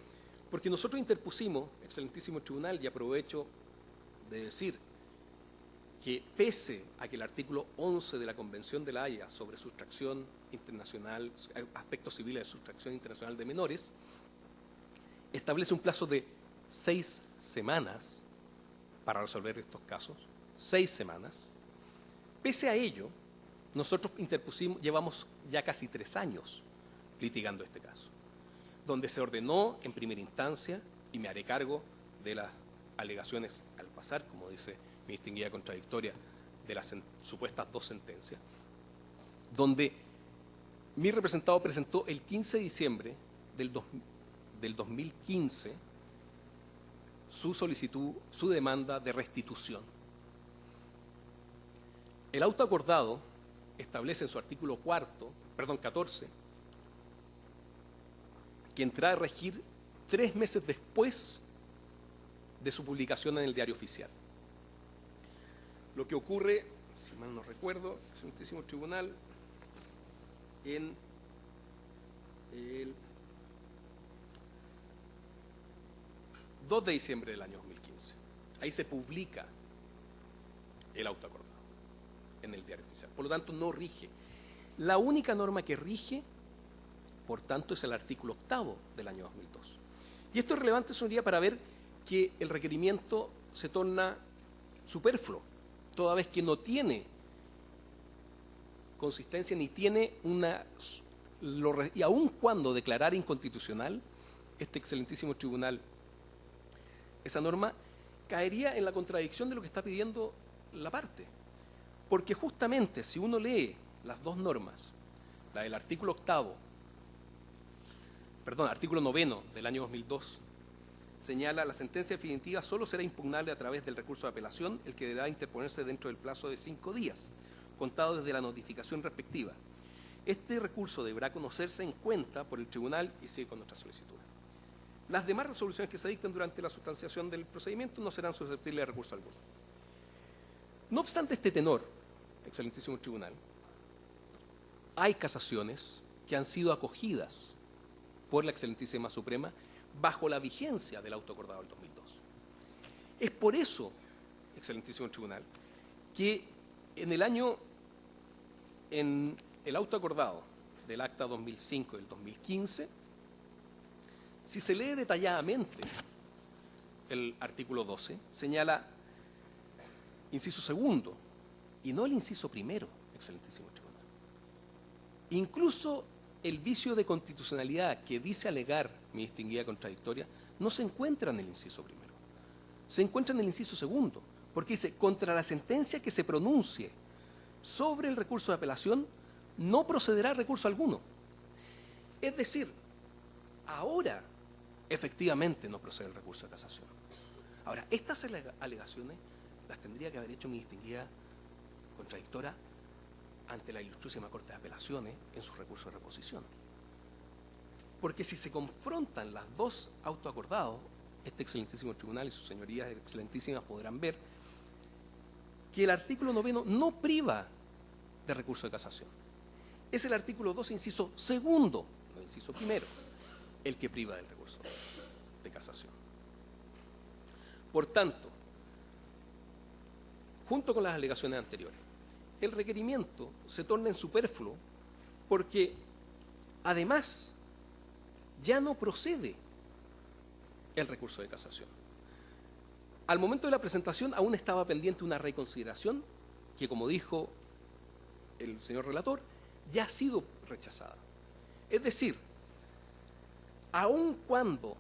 Porque nosotros interpusimos, excelentísimo tribunal, y aprovecho de decir que pese a que el artículo 11 de la Convención de la Haya sobre sustracción internacional, aspectos civiles de sustracción internacional de menores, establece un plazo de 6 semanas para resolver estos casos, 6 semanas. Pese a ello, nosotros llevamos ya casi 3 años litigando este caso, donde se ordenó en primera instancia, y me haré cargo de las alegaciones al pasar, como dice mi distinguida contradictoria, de las supuestas 2 sentencias, donde mi representado presentó el 15 de diciembre del 2015 su solicitud, su demanda de restitución. El autoacordado establece en su artículo 14 que entrará a regir 3 meses después de su publicación en el Diario Oficial. Lo que ocurre, si mal no recuerdo, excelentísimo tribunal, en el 2 de diciembre del año 2015. Ahí se publica el autoacordado en el Diario Oficial. Por lo tanto, no rige. La única norma que rige, por tanto, es el artículo 8º del año 2002. Y esto es relevante, señoría, para ver que el requerimiento se torna superfluo, toda vez que no tiene consistencia ni tiene y aun cuando declarar inconstitucional este excelentísimo tribunal esa norma, caería en la contradicción de lo que está pidiendo la parte. Porque justamente si uno lee las dos normas, la del artículo 9 del año 2002, señala: la sentencia definitiva solo será impugnable a través del recurso de apelación, el que deberá interponerse dentro del plazo de 5 días, contado desde la notificación respectiva. Este recurso deberá conocerse en cuenta por el tribunal y sigue con nuestra solicitud. Las demás resoluciones que se dicten durante la sustanciación del procedimiento no serán susceptibles de recurso alguno. No obstante este tenor, excelentísimo tribunal, hay casaciones que han sido acogidas por la excelentísima Suprema bajo la vigencia del auto acordado del 2002. Es por eso, excelentísimo tribunal, que en el auto acordado del acta 2005 y del 2015, si se lee detalladamente el artículo 12, señala, inciso segundo, y no el inciso primero, excelentísimo tribunal. Incluso el vicio de constitucionalidad que dice alegar mi distinguida contradictoria no se encuentra en el inciso primero, se encuentra en el inciso segundo, porque dice: contra la sentencia que se pronuncie sobre el recurso de apelación no procederá recurso alguno. Es decir, ahora efectivamente no procede el recurso de casación. Ahora, estas alegaciones las tendría que haber hecho mi distinguida contradictora ante la Ilustrísima Corte de Apelaciones en su recurso de reposición. Porque si se confrontan las dos autoacordados, este excelentísimo tribunal y sus señorías excelentísimas podrán ver que el artículo 9 no priva de recurso de casación. Es el artículo 2, inciso segundo, no inciso primero, el que priva del recurso de casación. Por tanto, junto con las alegaciones anteriores, el requerimiento se torna en superfluo porque, además, ya no procede el recurso de casación. Al momento de la presentación aún estaba pendiente una reconsideración que, como dijo el señor relator, ya ha sido rechazada. Es decir, aun cuando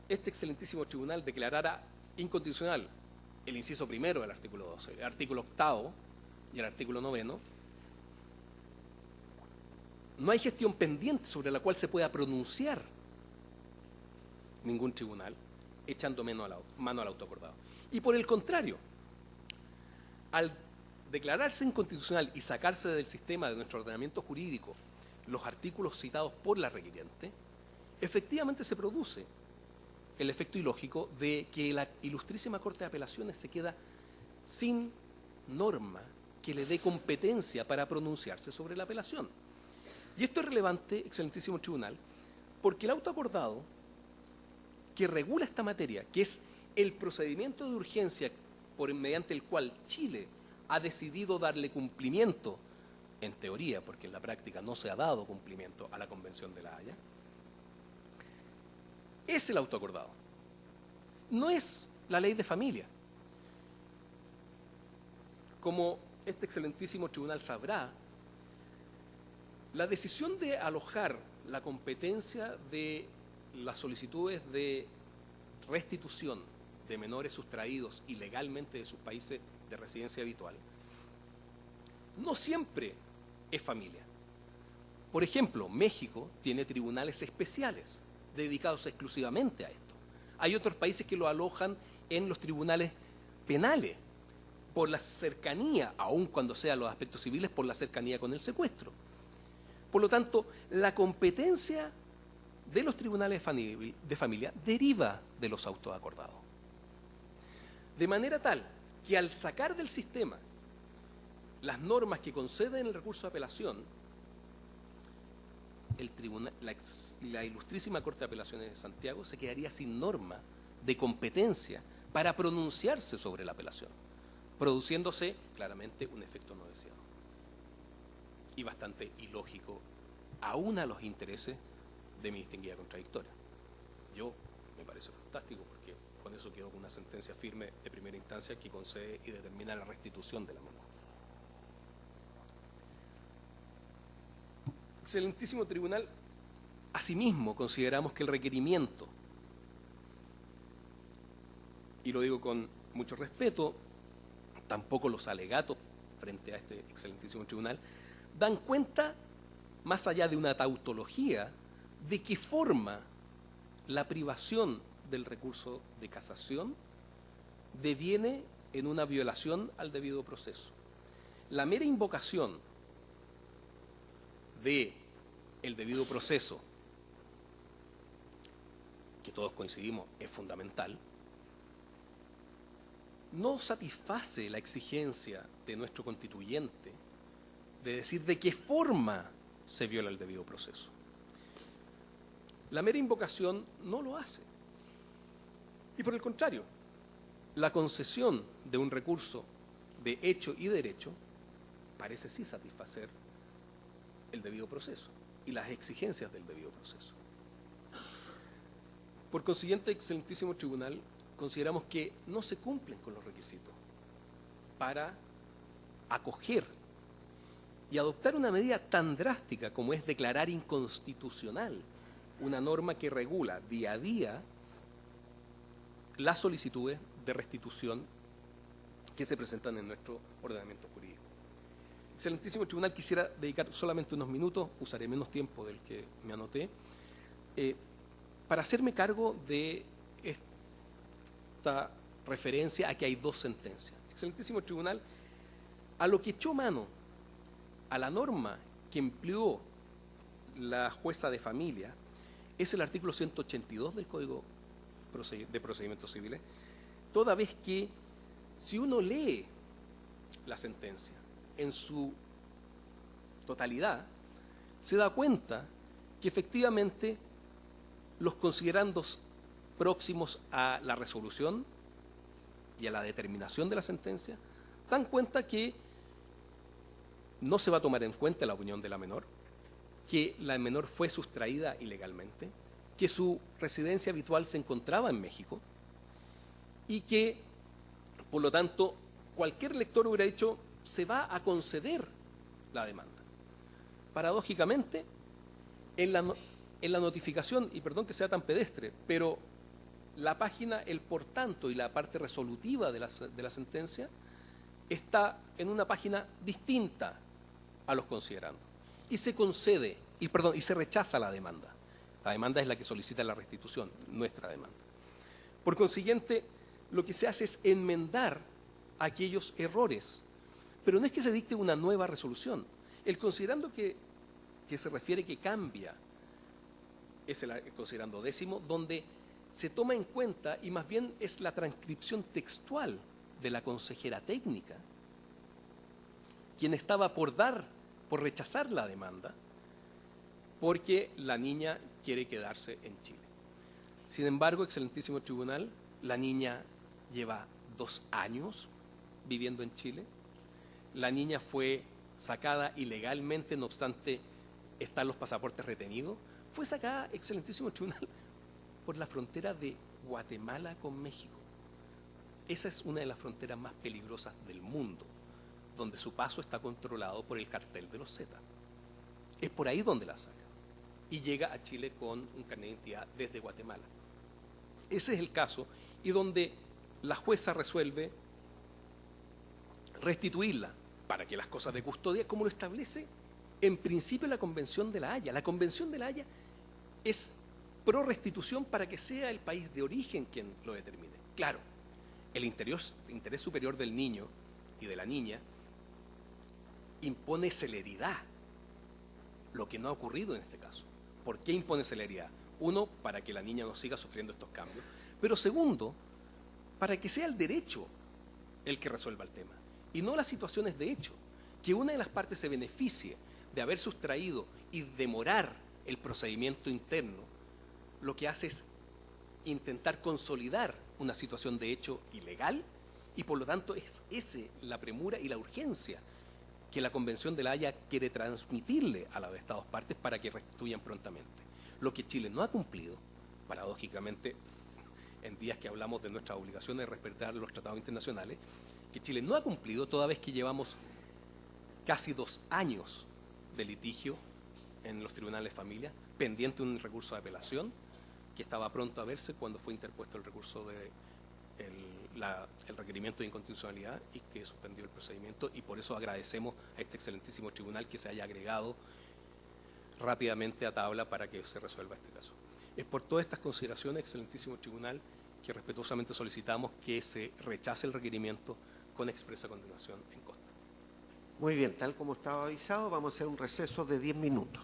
este excelentísimo tribunal declarara inconstitucional el inciso primero del artículo 12, el artículo 8 y el artículo 9, no hay gestión pendiente sobre la cual se pueda pronunciar ningún tribunal echando mano al autoacordado. Y por el contrario, al declararse inconstitucional y sacarse del sistema de nuestro ordenamiento jurídico los artículos citados por la requiriente, efectivamente se produce el efecto ilógico de que la Ilustrísima Corte de Apelaciones se queda sin norma que le dé competencia para pronunciarse sobre la apelación. Y esto es relevante, excelentísimo tribunal, porque el auto acordado que regula esta materia, que es el procedimiento de urgencia mediante el cual Chile ha decidido darle cumplimiento, en teoría, porque en la práctica no se ha dado cumplimiento a la Convención de La Haya, es el autoacordado, no es la ley de familia. Como este excelentísimo tribunal sabrá, la decisión de alojar la competencia de las solicitudes de restitución de menores sustraídos ilegalmente de sus países de residencia habitual no siempre es familia. Por ejemplo, México tiene tribunales especiales dedicados exclusivamente a esto. Hay otros países que lo alojan en los tribunales penales por la cercanía, aun cuando sean los aspectos civiles, por la cercanía con el secuestro. Por lo tanto, la competencia de los tribunales de familia deriva de los autos acordados. De manera tal que al sacar del sistema las normas que conceden el recurso de apelación, la Ilustrísima Corte de Apelaciones de Santiago se quedaría sin norma de competencia para pronunciarse sobre la apelación, produciéndose claramente un efecto no deseado y bastante ilógico, aún a los intereses de mi distinguida contradictoria. Me parece fantástico porque con eso quedó con una sentencia firme de primera instancia que concede y determina la restitución de la moneda. Excelentísimo tribunal, asimismo consideramos que el requerimiento, y lo digo con mucho respeto, tampoco los alegatos frente a este excelentísimo tribunal, dan cuenta, más allá de una tautología, de qué forma la privación del recurso de casación deviene en una violación al debido proceso. La mera invocación de el debido proceso, que todos coincidimos es fundamental, no satisface la exigencia de nuestro constituyente de decir de qué forma se viola el debido proceso. La mera invocación no lo hace. Y por el contrario, la concesión de un recurso de hecho y derecho parece sí satisfacer el debido proceso y las exigencias del debido proceso. Por consiguiente, excelentísimo tribunal, consideramos que no se cumplen con los requisitos para acoger y adoptar una medida tan drástica como es declarar inconstitucional una norma que regula día a día las solicitudes de restitución que se presentan en nuestro ordenamiento jurídico. Excelentísimo tribunal, quisiera dedicar solamente unos minutos, usaré menos tiempo del que me anoté, para hacerme cargo de esta referencia a que hay dos sentencias. Excelentísimo tribunal, a lo que echó mano a la norma que empleó la jueza de familia es el artículo 182 del Código de Procedimientos Civiles, toda vez que si uno lee la sentencia en su totalidad, se da cuenta que efectivamente los considerandos próximos a la resolución y a la determinación de la sentencia dan cuenta que no se va a tomar en cuenta la opinión de la menor, que la menor fue sustraída ilegalmente, que su residencia habitual se encontraba en México y que, por lo tanto, cualquier lector hubiera dicho se va a conceder la demanda. Paradójicamente, en la notificación, y perdón que sea tan pedestre, pero la página, el por tanto y la parte resolutiva de la sentencia está en una página distinta a los considerandos. Y se concede, y se rechaza la demanda. La demanda es la que solicita la restitución, nuestra demanda. Por consiguiente, lo que se hace es enmendar aquellos errores. Pero no es que se dicte una nueva resolución. El considerando que se refiere que cambia es el considerando 10º, donde se toma en cuenta, y más bien es la transcripción textual de la consejera técnica, quien estaba por rechazar la demanda, porque la niña quiere quedarse en Chile. Sin embargo, excelentísimo tribunal, la niña lleva 2 años viviendo en Chile. La niña fue sacada ilegalmente, no obstante, están los pasaportes retenidos. Fue sacada, excelentísimo tribunal, por la frontera de Guatemala con México. Esa es una de las fronteras más peligrosas del mundo, donde su paso está controlado por el cartel de los Zetas. Es por ahí donde la saca. Y llega a Chile con un carnet de identidad desde Guatemala. Ese es el caso, y donde la jueza resuelve restituirla para que las cosas de custodia, como lo establece en principio la Convención de La Haya. La Convención de La Haya es pro restitución para que sea el país de origen quien lo determine. Claro, el interés superior del niño y de la niña impone celeridad, lo que no ha ocurrido en este caso. ¿Por qué impone celeridad? Uno, para que la niña no siga sufriendo estos cambios, pero segundo, para que sea el derecho el que resuelva el tema, y no las situaciones de hecho, que una de las partes se beneficie de haber sustraído y demorar el procedimiento interno, lo que hace es intentar consolidar una situación de hecho ilegal, y por lo tanto es ese la premura y la urgencia que la Convención de La Haya quiere transmitirle a los Estados partes para que restituyan prontamente. Lo que Chile no ha cumplido, paradójicamente, en días que hablamos de nuestras obligaciones de respetar los tratados internacionales, que Chile no ha cumplido toda vez que llevamos casi 2 años de litigio en los tribunales de familia, pendiente un recurso de apelación que estaba pronto a verse cuando fue interpuesto el recurso de el requerimiento de inconstitucionalidad y que suspendió el procedimiento, y por eso agradecemos a este excelentísimo tribunal que se haya agregado rápidamente a tabla para que se resuelva este caso. Es por todas estas consideraciones, excelentísimo tribunal, que respetuosamente solicitamos que se rechace el requerimiento con expresa condenación en consta. Muy bien, tal como estaba avisado, vamos a hacer un receso de 10 minutos.